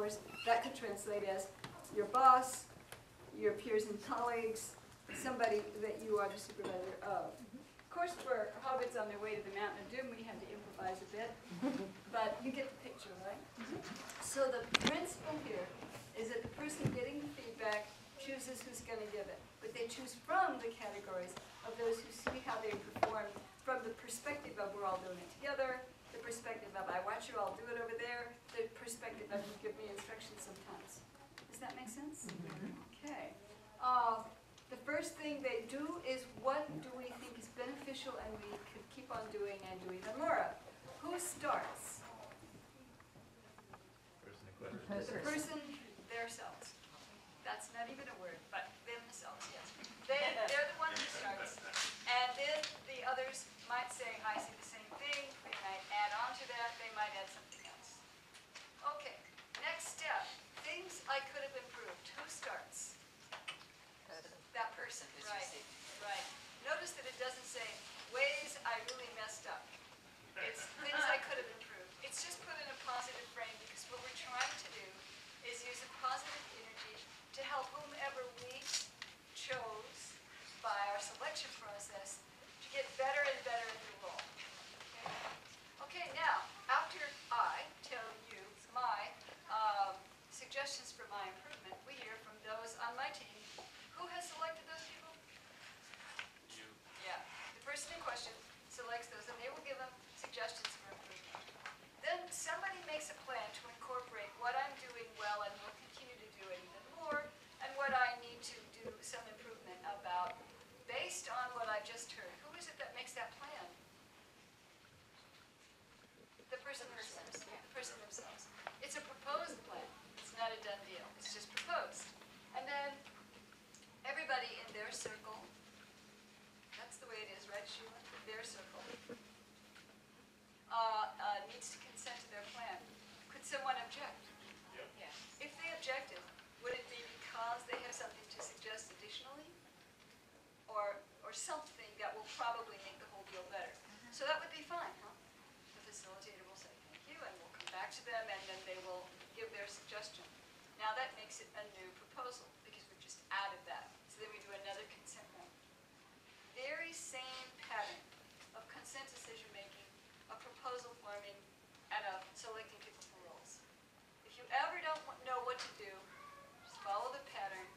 course, that could translate as your boss, your peers and colleagues, somebody that you are the supervisor of. Of course, for hobbits on their way to the Mountain of Doom, we had to improvise a bit, but you get the picture, right? So the principle here is that the person getting the feedback chooses who's going to give it, but they choose from the categories of those who see how they perform from the perspective of we're all doing it together, the perspective of I watch you all do it over there, the perspective of you give me instructions sometimes. Does that make sense? Okay. The first thing they do is what do we think is beneficial and we could keep on doing and do even more of. Who starts? The person themselves. That's not even a word, but themselves, yes. They're the one who starts. And then the others might say, I see the same thing. They might add on to that. They might add something else. Okay, next step. Things I could have improved. Who starts? That person, right, right. Notice that it doesn't say, ways I really messed up. It's things I could have improved. It's just put in a positive frame because what we're trying to do is use a positive energy to help whomever we chose by our selection process to get better and better at the role. Okay, now, after I tell you my suggestions for my improvement, we hear from those on my team. Who has selected those people? You. Yeah. The person in question selects those, and they will give them suggestions for improvement. Then somebody makes a plan to incorporate what I'm doing well and will continue to do it even more, and what I need to do some improvement about based on what I've just heard. Who is it that makes that plan? The person themselves. The person themselves. It's a proposed plan. It's not a done deal. It's just proposed. And then everybody in their circle, that's the way it is, right, Sheila? Their circle, needs to consent to their plan. Could someone object? Yeah. Yeah. If they objected, would it be because they have something to suggest additionally? Or something that will probably make the whole deal better? So that would be fine, huh? The facilitator will say thank you, and we'll come back to them, and then they will give their suggestion. Now that makes it a new proposal, because we've just added that. So then we do another consent round. Very same pattern of consent decision-making, of proposal forming, and of selecting people for roles. If you ever don't know what to do, just follow the pattern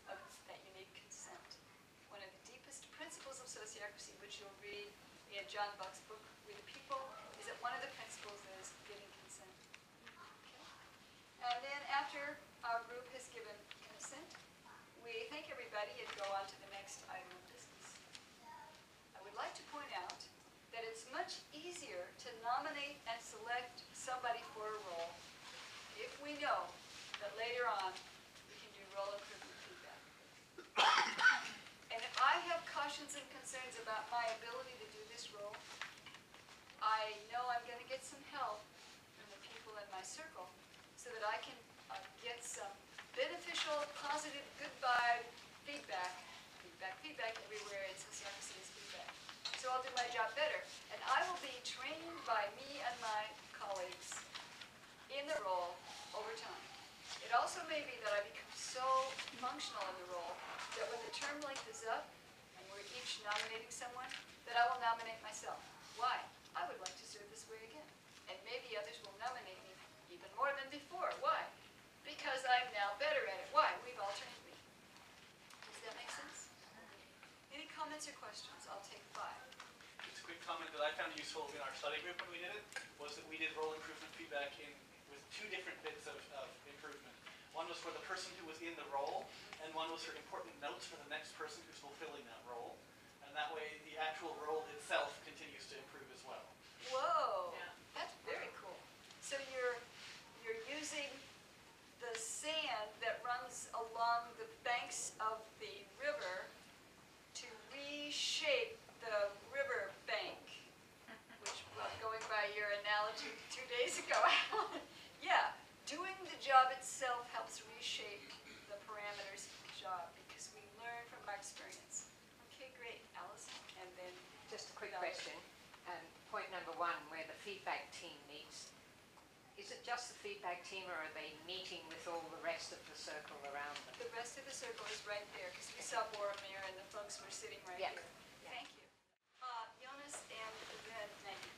of that you need consent. One of the deepest principles of sociocracy, which you'll read in John Buck's book, We the People, is that one of the principles is giving consent. Okay? And then after our group has given consent, we thank everybody and go on to the next item of business. I would like to point out that it's much easier to nominate and select somebody for a role if we know that later on we can do role improvement feedback. And if I have cautions and concerns about my ability to do this role, I know I'm going to get some help from the people in my circle so that I can get some beneficial, positive, good vibe feedback. Feedback everywhere in sociocracy is feedback. So I'll do my job better. And I will be trained by me and my colleagues in the role over time. It also may be that I become so functional in the role that when the term length is up, and we're each nominating someone, that I will nominate myself. Why? I would like to serve this way again. And maybe others will nominate me even more than before. Why? Because I'm now better at it. Why? We've all trained me. Does that make sense? Any comments or questions? I'll take 5. Just a quick comment that I found useful in our study group when we did it was that we did role improvement feedback with 2 different bits of improvement. One was for the person who was in the role, and one was for important notes for the next person who's fulfilling that role. And that way the actual role itself continues to improve as well. Whoa, yeah. That's very cool. So you're using the sand that runs along the banks of the river to reshape the river bank, which was going by your analogy 2 days ago. Yeah, doing the job itself helps reshape the parameters of the job because we learn from our experience. Okay, great, Allison, and then just a quick question. Point number 1, where the feedback team meets, is it just the feedback team, or are they meeting with all the rest of the circle around them? The rest of the circle is right there, because we saw Boromir and the folks were sitting right Yeah. here. Thank you. Jonas and then Maggie.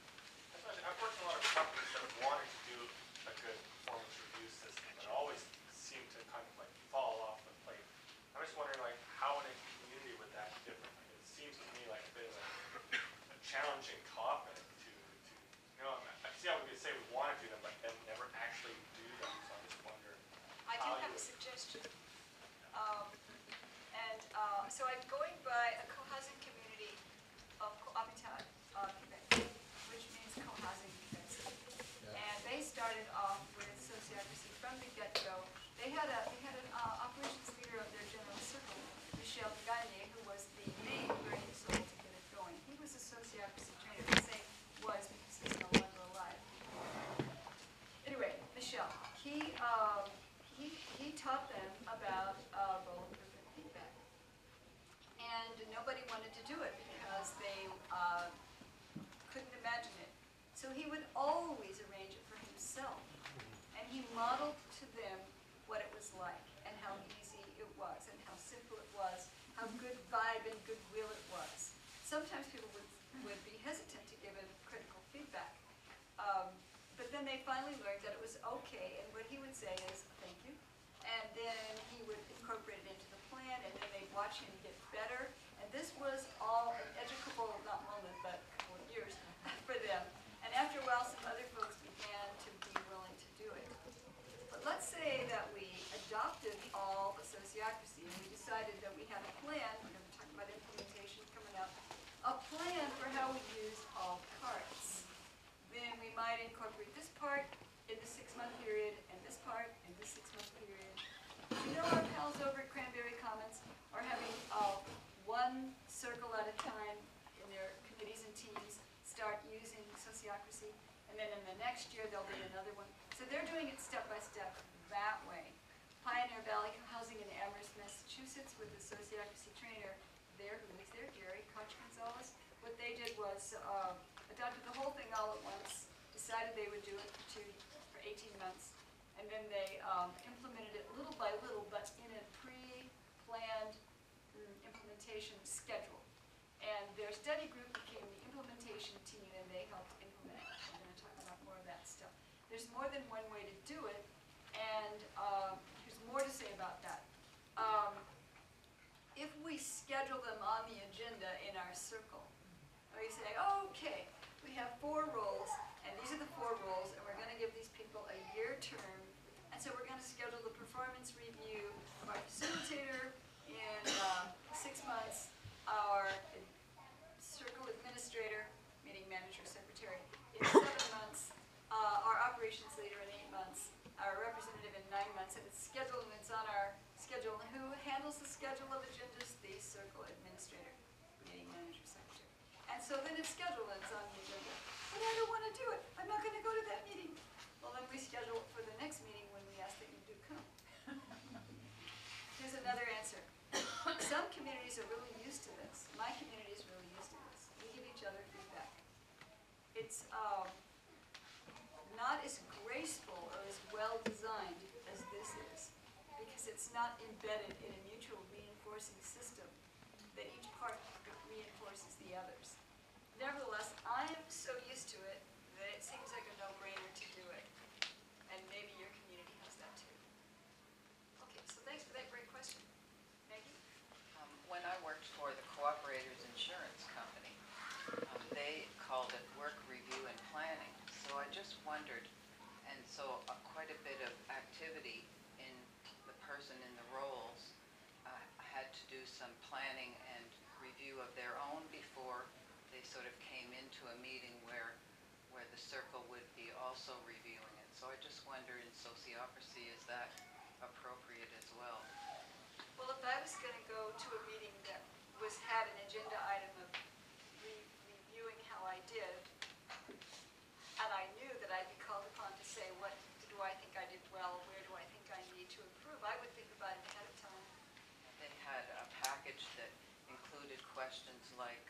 I've worked in a lot of companies that wanted to do a good performance review system, but always seem to kind of like fall off the plate. I'm just wondering, like, how in a community would that differ? Like, it seems to me like a bit of a challenging topic to I see how we could say we want to do them, but then never actually do them. So I just wonder. I do have a suggestion. So I'm going by a co-housing community of Cohabitat, Quebec, which means co-housing Quebec City. And they started off with Sociocracy from the get-go. They had an operations leader of their general circle, Michel Gagne, who was the main brain soul to get it going. He was a Sociocracy trainer. I say was because he's no longer alive. Anyway, Michel, he taught them about role improvement feedback. And nobody wanted to do it because they couldn't imagine it. So he would always arrange it for himself. And he modeled to them what it was like and how easy it was and how simple it was, how good vibe and goodwill it was. Sometimes people would be hesitant to give him critical feedback. But then they finally learned that it was okay, and what he would say is, thank you. And then he would incorporate it into the plan, and then they'd watch him get better. And this was all an educable, not moment, but a couple of years for them. And after a while, some other folks began to be willing to do it. But let's say that we adopted all the Sociocracy, and we decided that we had a plan, we're going to talk about implementation coming up, a plan for how we use all parts. Then we might incorporate this part in the 6-month period, and this part in the 6-month period. You know, our pals over at Cranberry Commons are having one circle at a time in their committees and teams start using Sociocracy, and then in the next year there'll be another one. So they're doing it step by step that way. Pioneer Valley Housing in Amherst, Massachusetts, with the Sociocracy trainer there, who is there, Gary Koch Gonzalez. What they did was adopted the whole thing all at once, decided they would do it for 18 months, and then they implemented it little by little, but in a pre-planned implementation schedule. And their study group became the implementation team, and they helped implement it. We're going to talk about more of that stuff. There's more than one way to do it, and there's more to say about that. If we schedule them on the agenda in our circle, we say, okay, we have 4 roles, and these are the 4 roles, and we're going to give these people a year term, and so we're going to schedule the performance review of our facilitator in 6 months, our circle administrator, meeting manager, secretary, in 7 months, our operations leader in 8 months, our representative in 9 months, and it's scheduled and it's on our schedule. And who handles the schedule of agendas? The circle administrator, meeting manager, secretary. And so then it's scheduled and it's on the agenda. But I don't want to do it. I'm not going to go to that meeting. Well, then we schedule it for the next meeting when we ask that you do come. Here's another answer. Some communities are really used to this. My community is really used to this. We give each other feedback. It's not as graceful or as well designed as this is, because it's not embedded in a mutual reinforcing system that each part reinforces the others. Nevertheless, I am so used to it that it seems like a no-brainer to do it. And maybe your community has that too. Okay, so thanks for that great question. Maggie? When I worked for the Cooperators Insurance Company, they called it work review and planning. So I just wondered, and so quite a bit of activity in the person in the roles had to do some planning and review of their own before they sort of came into a meeting where the circle would be also reviewing it. So I just wonder, in Sociocracy, is that appropriate as well? Well, if I was going to go to a meeting that had an agenda item of reviewing how I did, and I knew that I'd be called upon to say, what do I think I did well, where do I think I need to improve, I would think about it ahead of time. They had a package that included questions like,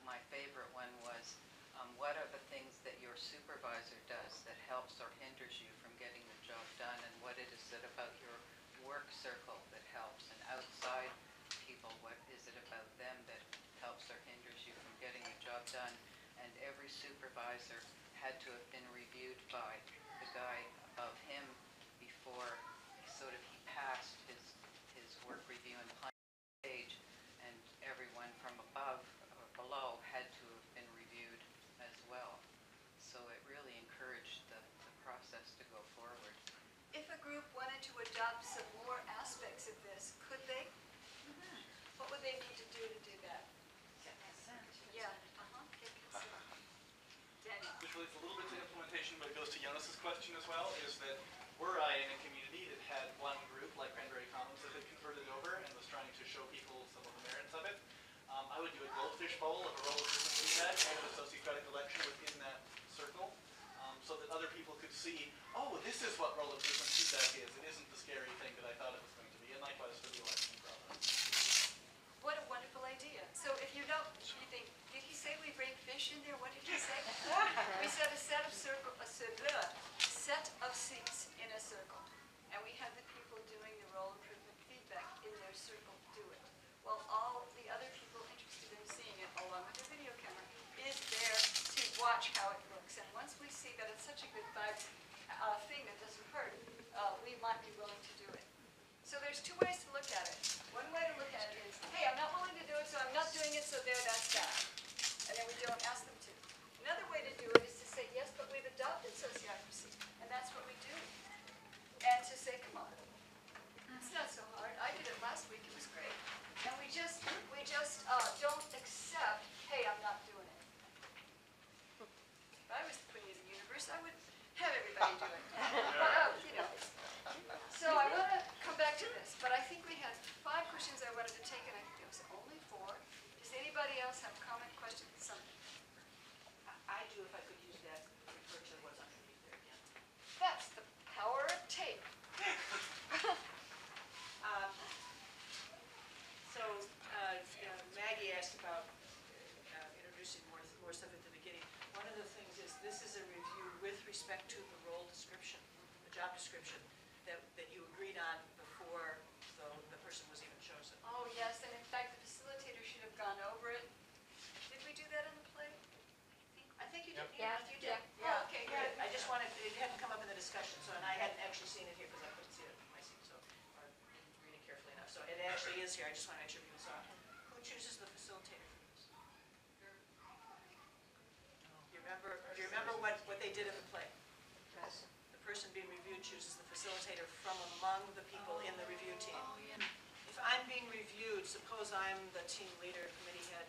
my favorite one was, what are the things that your supervisor does that helps or hinders is it about your work circle that helps? And outside people, what is it about them that helps or hinders you from getting the job done? And every supervisor had to have been reviewed by the guy above him before he passed his work review and planning stage, and everyone from above or below had to have been reviewed as well. So it really encouraged the process to go forward. If a group wanted to adopt some more aspects of this, could they? What would they need to do that? Get consent. Yeah, get consent. Daniel? Which relates a little bit to implementation, but it goes to Jonas's question as well, is that were I in a community that had one group, like Cranberry Commons, that had converted over and was trying to show people some of the merits of it, I would do a goldfish bowl of a role of different feedback and a sociocratic election within that circle, so that other people could see, oh, this is what role of different feedback is. It isn't the scary thing that I thought it was going to be, and likewise for the election process. What a wonderful idea. So if you don't, you think, did he say we bring fish in there? What did he say? We set a set of seats in a circle, and we had the people doing the role improvement feedback in their circle do it. Well, all the other people interested in seeing it, along with their video camera, is there to watch how it looks. And once we see that it's such a good vibe thing that doesn't hurt, we might be willing to do it. So there's two ways to look at it. One way to look at it is, hey, I'm not willing to do it, so I'm not doing it, so there, that's that. And then we don't ask them to. Another way to do it is to say, yes, but we've adopted sociocracy, and that's what we do. And to say, come on, it's not so hard. I did it last week, it was great. And we just don't accept, hey, I'm not doing it. If I was the queen of the universe, I would have everybody do it. But, So I want to come back to this, but I think we had 5 questions I wanted to take, and I think it was only 4. Does anybody else have comment, question, something? I do, if I could use that, refer to what's underneath there again. That's the power of tape. Maggie asked about introducing more stuff at the beginning. One of the things is, this is a review with respect to the role description, the job description, that you agreed on before the person was even chosen. Oh, yes, and in fact, the facilitator should have gone over it. Did we do that on the play? I think you did. Yeah. You did. Yeah, okay, good. I just wanted, it hadn't come up in the discussion, so, and I hadn't actually seen it here because I couldn't see it in my seat, so, or didn't read it carefully enough. So it actually is here, I just want to make sure people saw it. Who chooses the facilitator for this? Do you remember what they did in the play? The person being reviewed chooses the facilitator from among the people in the review team. If I'm being reviewed, suppose I'm the team leader, committee head,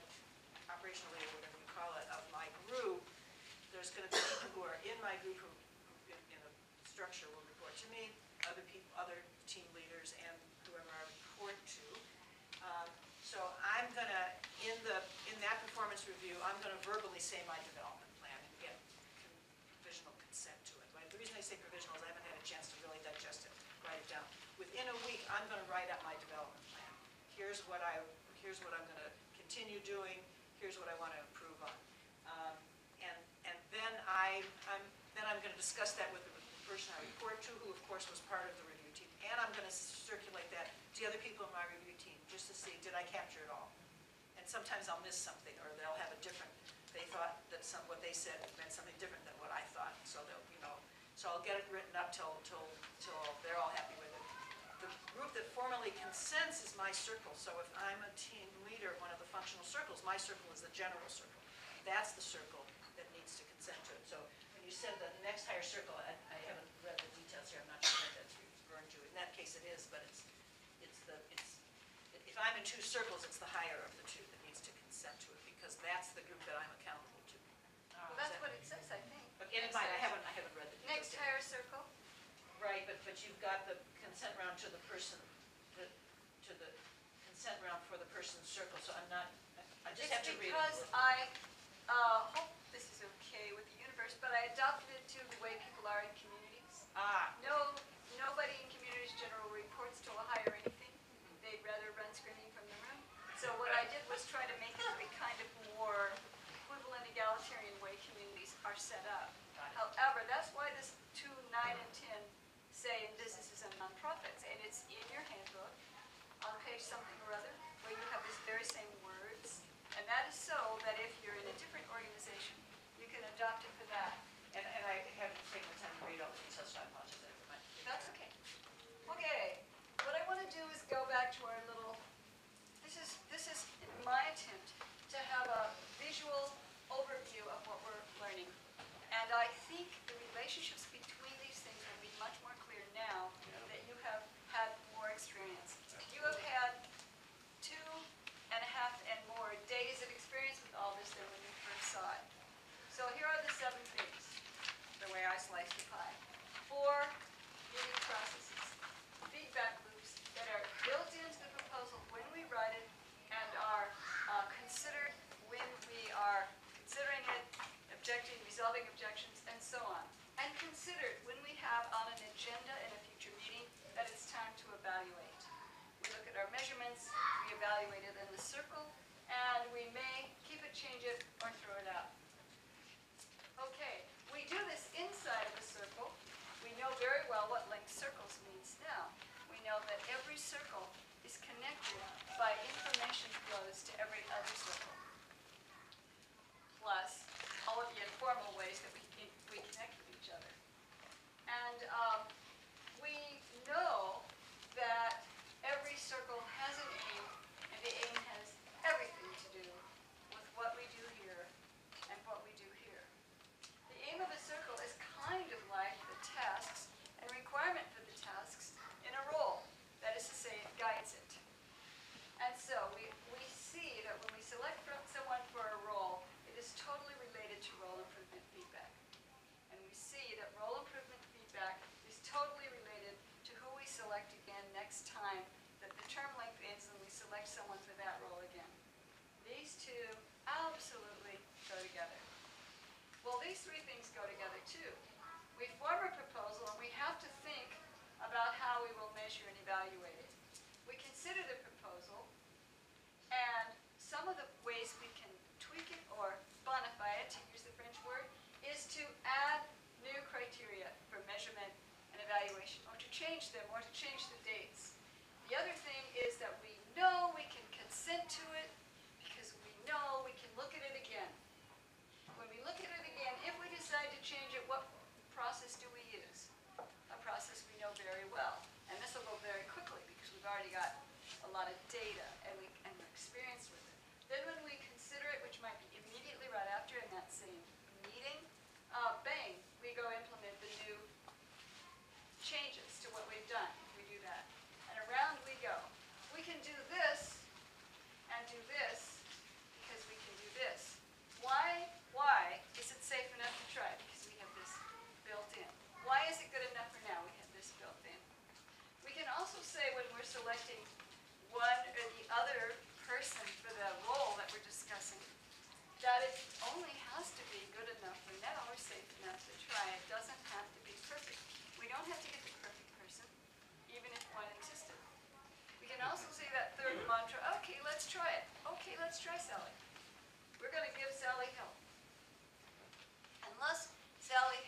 operational leader, whatever you call it, of my group, there's going to be people who are in my group who in a structure will report to me, other team leaders, and whoever I report to. So I'm going to, in that performance review, I'm going to verbally say my development plan and get provisional consent to it. Right? The reason I say provisional is I haven't had a chance to really digest it, write it down. Within a week, I'm going to write up my development plan. Here's what I'm going to continue doing. Here's what I want to improve on. And then I'm going to discuss that with the person I report to, who of course was part of the review team. And I'm going to circulate that to the other people in my review team just to see, did I capture it all? And sometimes I'll miss something, or they'll have a different, they thought that what they said meant something different than what I thought. So they'll, so I'll get it written up till they're all happy with it. The group that formally consents is my circle. So if I'm a team leader of one of the functional circles, my circle is the general circle. That's the circle that needs to consent to it. So when you said the next higher circle, I haven't read the details here. I'm not sure that that's referring to. In that case, it is, but if I'm in 2 circles, it's the higher of the 2 that needs to consent to it, because that's the group that I'm accountable to. Well, that's what it says, I think. But in mind, I haven't read the details. Next yet. higher circle. Right, but you've got the consent round to the person, to the consent round for the person's circle, so I just have to read it. It's because I hope this is okay with the universe, but I adopted it to the way people are in communities. Nobody in communities general reports to a higher anything. They'd rather run screaming from the room. So what I did was try to make it a kind of more equivalent, egalitarian way communities are set up. However, that's why this 2, 9, and 10 say in business is a nonprofit. relationships between these things will be much more clear now that you have had more experience. You have had 2.5 and more days of experience with all this than when you first saw it. So here are the 7 things, the way I slice the pie. 4 meeting processes, feedback loops that are built into the proposal when we write it and are considered when we are considering it, objecting, resolving objections, and so on. And considered when we have on an agenda in a future meeting that it's time to evaluate. We look at our measurements, we evaluate it in the circle, and we may keep it, change it, or throw it out. Okay, we do this inside of a circle. We know very well what linked circles means now. We know that every circle is connected by information flows to every other circle. Plus, all of the informal ways that we connect with each other. And we know that every circle has an aim, and the aim has everything to do with what we do here and what we do here. The aim of a circle is kind of like the tasks and requirement for the tasks in a role. That is to say, it guides it. And so we see that when we select someone for a role, it is totally related to role improvement feedback. And we see that role improvement feedback is totally related to who we select again next time that the term length ends and we select someone for that role again. These two absolutely go together. Well, these 3 things go together too. We form a proposal and we have to think about how we will measure and evaluate it. We consider the proposal, and some of the ways we can tweak it or bonify it, to use the French word, is to add new criteria for measurement and evaluation, or to change them, or to change the dates. The other thing is that we know we can consent to it because we know we can look at it again. When we look at it again, if we decide to change it, what process do we use? A process we know very well. And this will go very quickly because we've already got a lot of data and we're experienced with it. Then when we consider it, which might be immediately right after in that same meeting, bang, we go implement the new changes to what we've done. We do that. And around we go. We can do this and do this because we can do this. Why is it safe enough to try? Because we have this built in. Why is it good enough for now? We have this built in. We can also say when we're selecting one or the other person for the role that we're discussing, that it only has to be good enough for now or safe enough to try. It doesn't have to be perfect. We don't have to get the perfect person, even if one existed. We can also say that third mantra, okay, let's try it. Okay, let's try Sally. We're going to give Sally help. Unless Sally